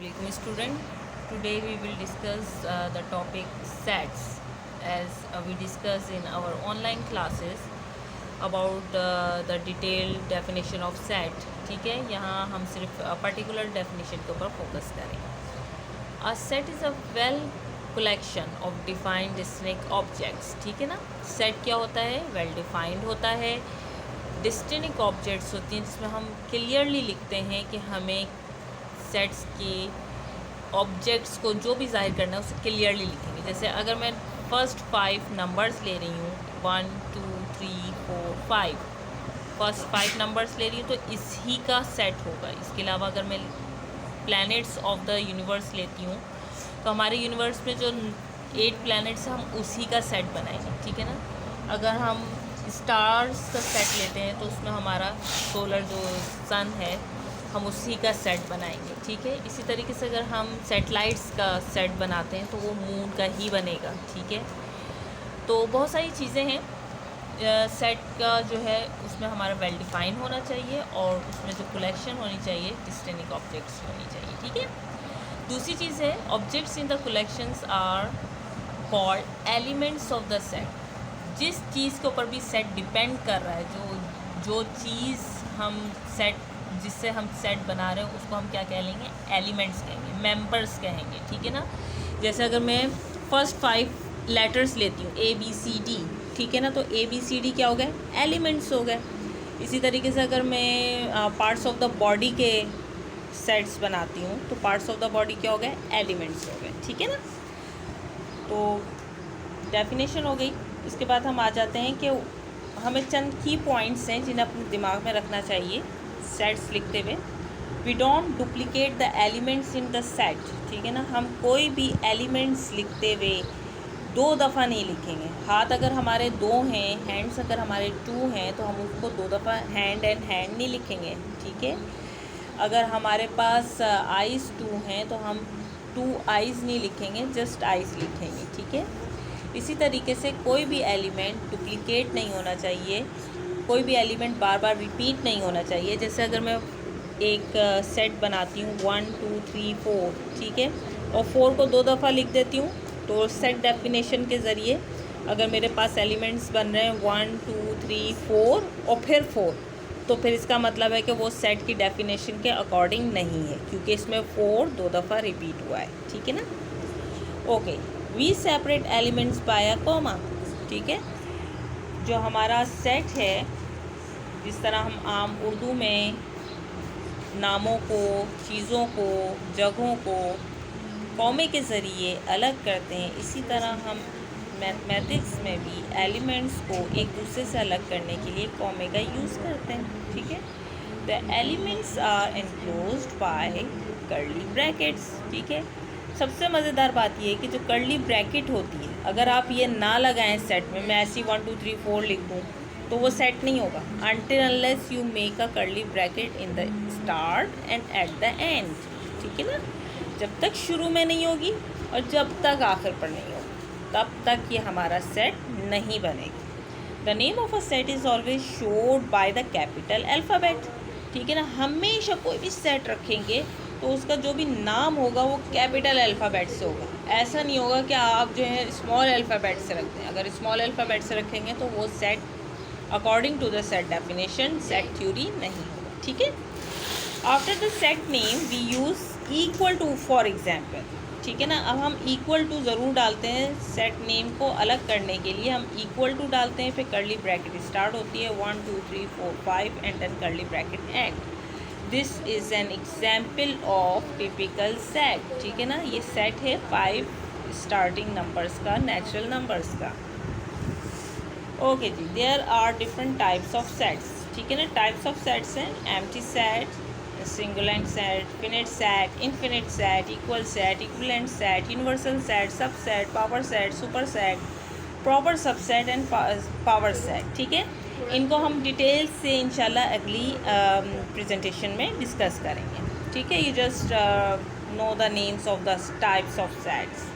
Assalamualaikum student. Today we will discuss the topic sets as we discuss in our online classes about the detailed definition of set. ठीक है, यहाँ हम सिर्फ particular definition के ऊपर focus करेंगे. A set is a well collection of defined distinct objects. ठीक है ना, सेट क्या होता है? वेल डिफाइंड होता है, डिस्टिंक्ट ऑब्जेक्ट्स होती हैं जिसमें हम क्लियरली लिखते हैं कि हमें सेट्स के ऑब्जेक्ट्स को जो भी जाहिर करना है उसे क्लियरली लिखेंगे. जैसे अगर मैं फर्स्ट 5 नंबर्स ले रही हूँ 1 2 3 4 5, फर्स्ट 5 नंबर्स ले रही हूँ तो इसी का सेट होगा. इसके अलावा अगर मैं प्लैनेट्स ऑफ द यूनिवर्स लेती हूँ तो हमारे यूनिवर्स में जो 8 प्लैनेट्स हैं हम उसी का सेट बनाएंगे. ठीक है ना. अगर हम स्टार्स का सेट लेते हैं तो उसमें हमारा सोलर जो सन है हम उसी का सेट बनाएंगे. ठीक है. इसी तरीके से अगर हम सैटेलाइट्स का सेट बनाते हैं तो वो मून का ही बनेगा. ठीक है. तो बहुत सारी चीज़ें हैं. सेट का जो है उसमें हमारा वेल डिफाइन होना चाहिए और उसमें जो कलेक्शन होनी चाहिए डिस्टिंक्ट ऑब्जेक्ट्स होनी चाहिए. ठीक है. दूसरी चीज़ है objects in the collections are called elements of the set. जिस चीज़ के ऊपर भी सेट डिपेंड कर रहा है, जो चीज़ हम सेट जिससे हम सेट बना रहे हैं उसको हम क्या कह लेंगे? एलिमेंट्स कहेंगे, मेंबर्स कहेंगे. ठीक है ना. जैसे अगर मैं फर्स्ट 5 लेटर्स लेती हूँ ABCD, ठीक है ना, तो ABCD क्या हो गए? एलिमेंट्स हो गए. इसी तरीके से अगर मैं पार्ट्स ऑफ द बॉडी के सेट्स बनाती हूँ तो पार्ट्स ऑफ द बॉडी क्या हो गए? एलिमेंट्स हो गए. ठीक है ना. तो डेफिनेशन हो गई. इसके बाद हम आ जाते हैं कि हमें चंद की पॉइंट्स हैं जिन्हें अपने दिमाग में रखना चाहिए सेट्स लिखते हुए. We don't duplicate the elements in the set. ठीक है ना. हम कोई भी एलिमेंट्स लिखते हुए 2 दफ़ा नहीं लिखेंगे. हाथ अगर हमारे 2 हैं, हैंड्स अगर हमारे 2 हैं तो हम उसको 2 दफ़ा हैंड एंड हैंड नहीं लिखेंगे. ठीक है. अगर हमारे पास आइज़ 2 हैं तो हम 2 आइज़ नहीं लिखेंगे, जस्ट आइज़ लिखेंगे. ठीक है. इसी तरीके से कोई भी एलिमेंट डुप्लीकेट नहीं होना चाहिए, कोई भी एलिमेंट बार बार रिपीट नहीं होना चाहिए. जैसे अगर मैं एक सेट बनाती हूँ 1 2 3 4, ठीक है, और 4 को 2 दफ़ा लिख देती हूँ तो सेट डेफिनेशन के ज़रिए अगर मेरे पास एलिमेंट्स बन रहे हैं 1 2 3 4 और फिर 4, तो फिर इसका मतलब है कि वो सेट की डेफिनेशन के अकॉर्डिंग नहीं है क्योंकि इसमें 4 2 दफ़ा रिपीट हुआ है. ठीक है ना. Okay. We separate elements by a comma. ठीक है. जो हमारा सेट है, जिस तरह हम आम उर्दू में नामों को, चीज़ों को, जगहों को कॉमे के ज़रिए अलग करते हैं, इसी तरह हम मैथमेटिक्स में भी एलिमेंट्स को एक दूसरे से अलग करने के लिए कॉमे का यूज़ करते हैं. ठीक है. The elements are enclosed by curly brackets. ठीक है. सबसे मज़ेदार बात यह है कि जो कर्ली ब्रैकेट होती है, अगर आप ये ना लगाएं सेट में, मैं ऐसी 1 2 3 4 लिख दूँ तो वो सेट नहीं होगा until unless you make a curly bracket in the start and at the end. ठीक है ना. जब तक शुरू में नहीं होगी और जब तक आखिर पर नहीं होगी तब तक ये हमारा सेट नहीं बनेगी. The name of a set is always showed by the capital alphabet. ठीक है ना. हमेशा कोई भी सेट रखेंगे तो उसका जो भी नाम होगा वो कैपिटल अल्फ़ाबेट से होगा. ऐसा नहीं होगा कि आप जो है स्मॉल अल्फ़ाबेट से रखते हैं. अगर स्मॉल अल्फ़ाबेट से रखेंगे तो वो set according to the set definition set theory नहीं होगा. ठीक है. After the set name we use equal to for example. ठीक है ना. अब हम इक्वल टू ज़रूर डालते हैं. सेट नेम को अलग करने के लिए हम इक्वल टू डालते हैं, फिर कर्ली ब्रैकेट स्टार्ट होती है 1 2 3 4 5 and then curly bracket end. This is an example of typical set. ठीक है ना. ये सेट है 5 स्टार्टिंग नंबर्स का, नेचुरल नंबर्स का. ओके जी. There are different types of sets. ठीक है ना. टाइप्स ऑफ सेट्स हैं empty set, singleton set, finite set, infinite set, equal set, equivalent set, universal set, subset, power set, super set, proper subset and power set. ठीक है. इनको हम details से इंशाल्लाह अगली प्रेजेंटेशन में डिस्कस करेंगे. ठीक है. You just know the names of the types of sets.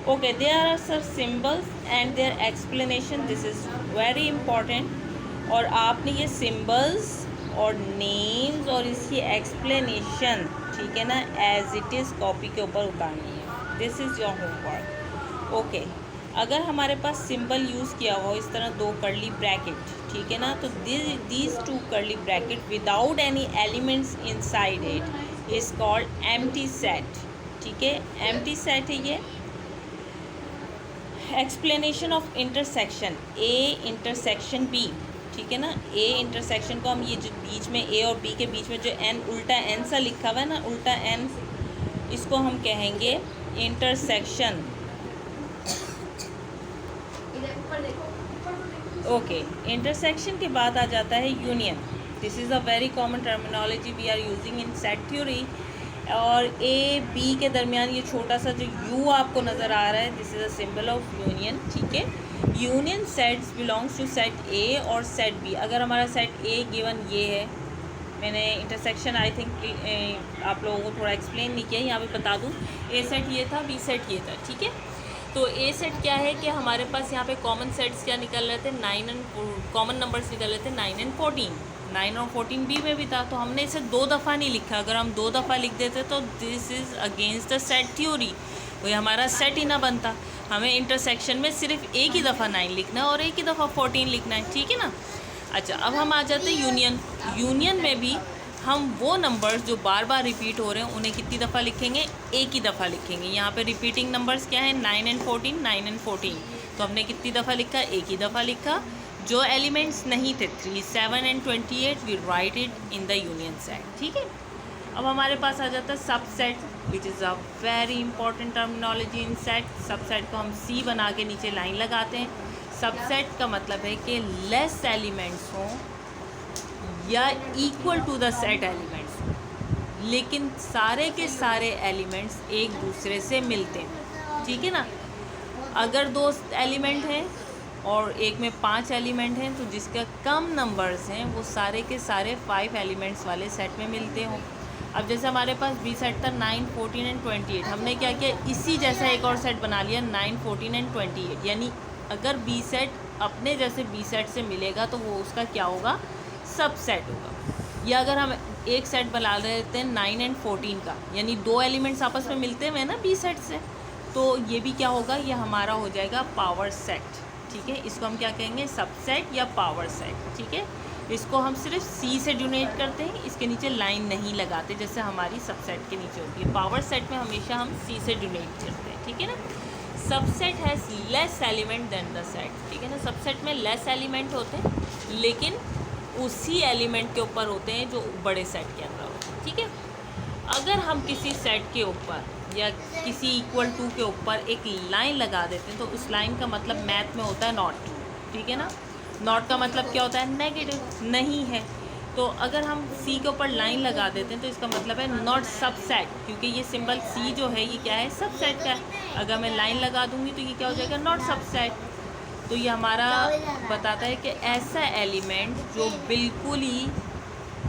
Okay. There are some symbols and their explanation. This is very important. और आपने ये सिम्बल्स और नेम्स और इसकी एक्सप्लेनेशन, ठीक है ना, एज इट इज़ कॉपी के ऊपर उतारनी है। This is your homework. Okay, अगर हमारे पास सिंबल यूज़ किया हो इस तरह 2 कर्ली ब्रैकेट, ठीक है ना, तो these 2 curly bracket without any elements inside it is called empty set. ठीक है, एम्प्टी सेट है ये। Explanation of intersection A intersection B, ठीक है ना, ए इंटरसेक्शन को हम ये जो बीच में ए और बी के बीच में जो एन उल्टा एन सा लिखा हुआ है ना, उल्टा एन, इसको हम कहेंगे इंटरसेक्शन। ओके, इंटरसेक्शन के बाद आ जाता है union. This is a very common terminology we are using in set theory. और ए बी के दरमियान ये छोटा सा जो यू आपको नज़र आ रहा है, this is a symbol of union. ठीक है, union sets belongs to set A और सेट बी। अगर हमारा सेट ए गिवन ये है, मैंने इंटरसेक्शन आई थिंक आप लोगों को थोड़ा एक्सप्लेन नहीं किया, यहाँ पे बता दूँ। ए सेट ये था, बी सेट ये था। ठीक है, तो ए सेट क्या है कि हमारे पास यहाँ पे कॉमन सेट्स क्या निकल रहे थे, 9 एंड कॉमन नंबर्स निकल रहे थे 9 एंड 14। 9 और 14 बी में भी था, तो हमने इसे 2 दफ़ा नहीं लिखा। अगर हम 2 दफ़ा लिख देते तो this is against the set theory, तो ये हमारा सेट ही ना बनता। हमें इंटरसेक्शन में सिर्फ एक ही दफ़ा 9 लिखना है और एक ही दफ़ा 14 लिखना है। ठीक है ना। अच्छा, अब हम आ जाते हैं यूनियन। यूनियन में भी हम वो नंबर्स जो बार बार रिपीट हो रहे हैं उन्हें कितनी दफ़ा लिखेंगे, एक ही दफ़ा लिखेंगे। यहाँ पे रिपीटिंग नंबर्स क्या है, 9 एंड 14, 9 एंड 14, तो हमने कितनी दफ़ा लिखा, एक ही दफ़ा लिखा। जो एलिमेंट्स नहीं थे 3, 7 and 28, we write it in the union set. ठीक है, अब हमारे पास आ जाता है subset, which is a very important terminology in set. Subset को हम सी बना के नीचे लाइन लगाते हैं। सबसेट का मतलब है कि लेस एलिमेंट्स हों या equal to the set elements, लेकिन सारे के सारे एलिमेंट्स एक दूसरे से मिलते हैं। ठीक है ना। अगर 2 एलिमेंट हैं और एक में 5 एलिमेंट हैं, तो जिसका कम नंबर्स हैं वो सारे के सारे 5 एलिमेंट्स वाले सेट में मिलते हों। अब जैसे हमारे पास बी सेट था 9, 14 एंड 28, हमने क्या किया, इसी जैसा एक और सेट बना लिया 9, 14 एंड 28। यानी अगर बी सेट अपने जैसे बी सेट से मिलेगा तो वो उसका क्या होगा, सबसेट होगा। या अगर हम एक सेट बना लेते हैं 9 एंड 14 का, यानी 2 एलिमेंट्स आपस में मिलते हुए ना बी सेट से, तो ये भी क्या होगा, ये हमारा हो जाएगा पावर सेट। ठीक है, इसको हम क्या कहेंगे, सबसेट या पावर सेट। ठीक है, इसको हम सिर्फ सी से डिनोट करते हैं, इसके नीचे लाइन नहीं लगाते जैसे हमारी सबसेट के नीचे होती है। पावर सेट में हमेशा हम सी से डिनोट करते हैं। ठीक है ना। Subset has less element than the set. ठीक है ना, सबसेट में लेस एलिमेंट होते हैं लेकिन उसी एलिमेंट के ऊपर होते हैं जो बड़े सेट के अंदर होते हैं। ठीक है, अगर हम किसी सेट के ऊपर या किसी इक्वल टू के ऊपर एक लाइन लगा देते हैं तो उस लाइन का मतलब मैथ में होता है नॉट। ठीक है ना, नॉट का मतलब क्या होता है, नेगेटिव, नहीं है। तो अगर हम सी के ऊपर लाइन लगा देते हैं तो इसका मतलब है नॉट सबसेट, क्योंकि ये सिंबल सी जो है ये क्या है, सबसेट का है। अगर मैं लाइन लगा दूंगी तो ये क्या हो जाएगा, नॉट सबसेट। तो ये हमारा बताता है कि ऐसा एलिमेंट जो बिल्कुल ही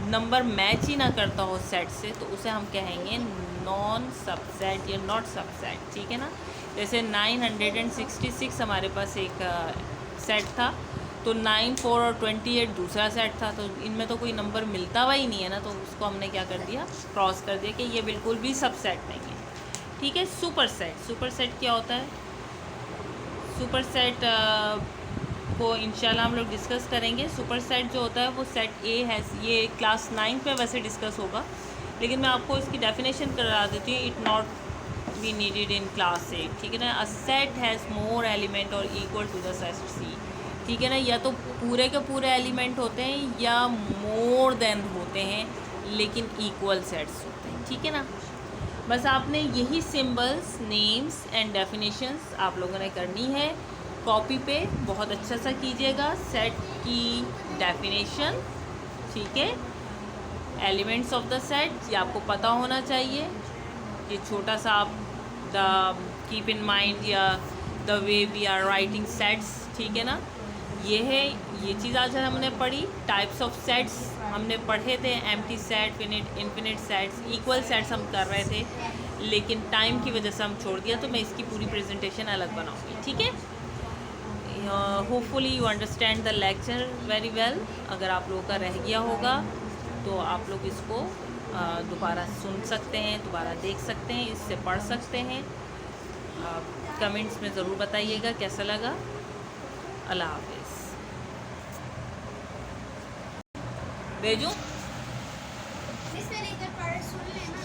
नंबर मैच ही ना करता हो सेट से, तो उसे हम कहेंगे नॉन सबसेट या नॉट सबसेट। ठीक है ना। जैसे 966 हमारे पास एक सेट था, तो 9, 4 और 28 दूसरा सेट था, तो इनमें तो कोई नंबर मिलता हुआ ही नहीं है ना, तो उसको हमने क्या कर दिया, क्रॉस कर दिया कि ये बिल्कुल भी सबसेट नहीं है। ठीक है, सुपर सेट। सुपर सेट क्या होता है, सुपर सेट को इंशाल्लाह हम लोग डिस्कस करेंगे। सुपर सेट जो होता है वो सेट ए है, ये क्लास 9 में वैसे डिस्कस होगा, लेकिन मैं आपको इसकी डेफिनेशन करा देती हूँ। It not be needed in class 8। ठीक है ना। A set has more element और इक्वल टू द सेट सी। ठीक है ना, या तो पूरे के पूरे एलिमेंट होते हैं या मोर देन होते हैं लेकिन इक्वल सेट्स होते हैं। ठीक है ना। बस आपने यही सिंबल्स, नेम्स एंड डेफिनेशंस आप लोगों ने करनी है कॉपी पे, बहुत अच्छा सा कीजिएगा। सेट की डेफिनेशन, ठीक है, एलिमेंट्स ऑफ द सेट ये आपको पता होना चाहिए। ये छोटा सा आप कीप इन माइंड या the way we are writing sets. ठीक है ना, ये है, ये चीज़ आज हमने पढ़ी। टाइप्स ऑफ सेट्स हमने पढ़े थे, empty set, finite, infinite sets, equal sets हम कर रहे थे, लेकिन टाइम की वजह से हम छोड़ दिया, तो मैं इसकी पूरी प्रेजेंटेशन अलग बनाऊंगी। ठीक है, hopefully you understand the lecture very well. अगर आप लोगों का रह गया होगा तो आप लोग इसको दोबारा सुन सकते हैं, दोबारा देख सकते हैं, इससे पढ़ सकते हैं। कमेंट्स में ज़रूर बताइएगा कैसा लगा। अल्लाह हाफिज़। भेजूँ? मिस मैंने इधर पढ़ सुन लेना।